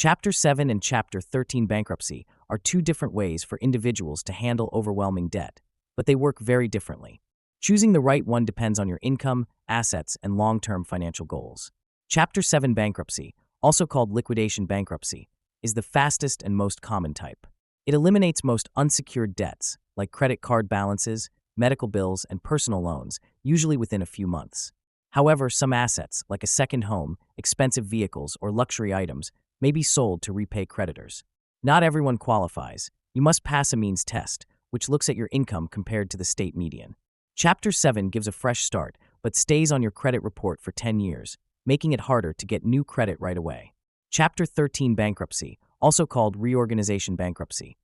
Chapter 7 and Chapter 13 bankruptcy are two different ways for individuals to handle overwhelming debt, but they work very differently. Choosing the right one depends on your income, assets, and long-term financial goals. Chapter 7 bankruptcy, also called liquidation bankruptcy, is the fastest and most common type. It eliminates most unsecured debts, like credit card balances, medical bills, and personal loans, usually within a few months. However, some assets, like a second home, expensive vehicles, or luxury items, may be sold to repay creditors. Not everyone qualifies. You must pass a means test, which looks at your income compared to the state median. Chapter 7 gives a fresh start, but stays on your credit report for 10 years, making it harder to get new credit right away. Chapter 13 bankruptcy, also called reorganization bankruptcy,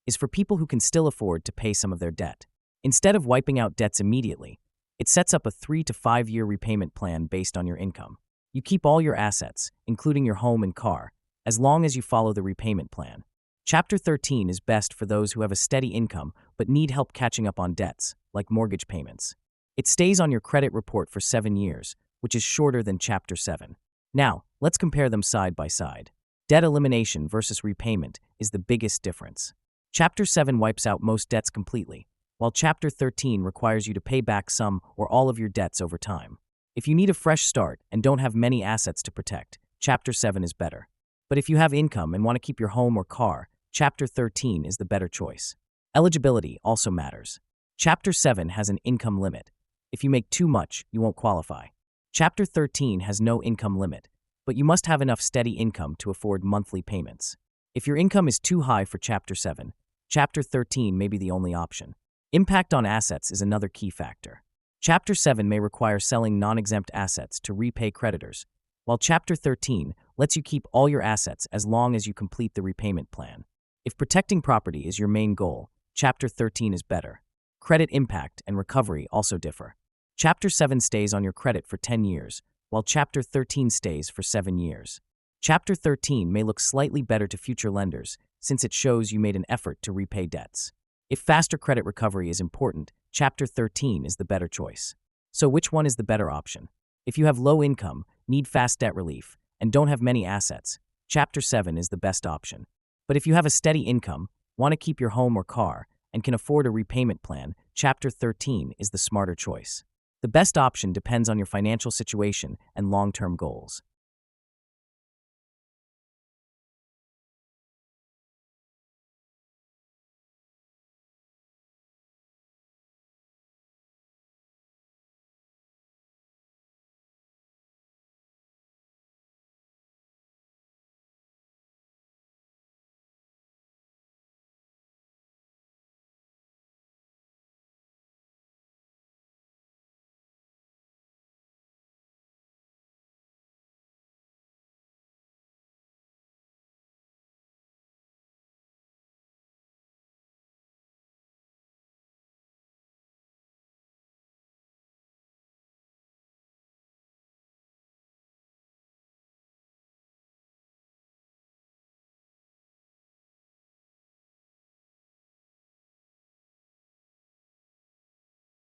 is for people who can still afford to pay some of their debt. Instead of wiping out debts immediately, it sets up a 3 to 5 year repayment plan based on your income. You keep all your assets, including your home and car, as long as you follow the repayment plan. Chapter 13 is best for those who have a steady income but need help catching up on debts, like mortgage payments. It stays on your credit report for 7 years, which is shorter than Chapter 7. Now, let's compare them side by side. Debt elimination versus repayment is the biggest difference. Chapter 7 wipes out most debts completely, while Chapter 13 requires you to pay back some or all of your debts over time. If you need a fresh start and don't have many assets to protect, Chapter 7 is better. But if you have income and want to keep your home or car, Chapter 13 is the better choice. Eligibility also matters. Chapter 7 has an income limit. If you make too much, you won't qualify. Chapter 13 has no income limit, but you must have enough steady income to afford monthly payments. If your income is too high for Chapter 7, Chapter 13 may be the only option. Impact on assets is another key factor. Chapter 7 may require selling non-exempt assets to repay creditors, while Chapter 13 lets you keep all your assets as long as you complete the repayment plan. If protecting property is your main goal, Chapter 13 is better. Credit impact and recovery also differ. Chapter 7 stays on your credit for 10 years, while Chapter 13 stays for 7 years. Chapter 13 may look slightly better to future lenders since it shows you made an effort to repay debts. If faster credit recovery is important, Chapter 13 is the better choice. So which one is the better option? If you have low income, need fast debt relief, and don't have many assets, Chapter 7 is the best option. But if you have a steady income, want to keep your home or car, and can afford a repayment plan, Chapter 13 is the smarter choice. The best option depends on your financial situation and long-term goals.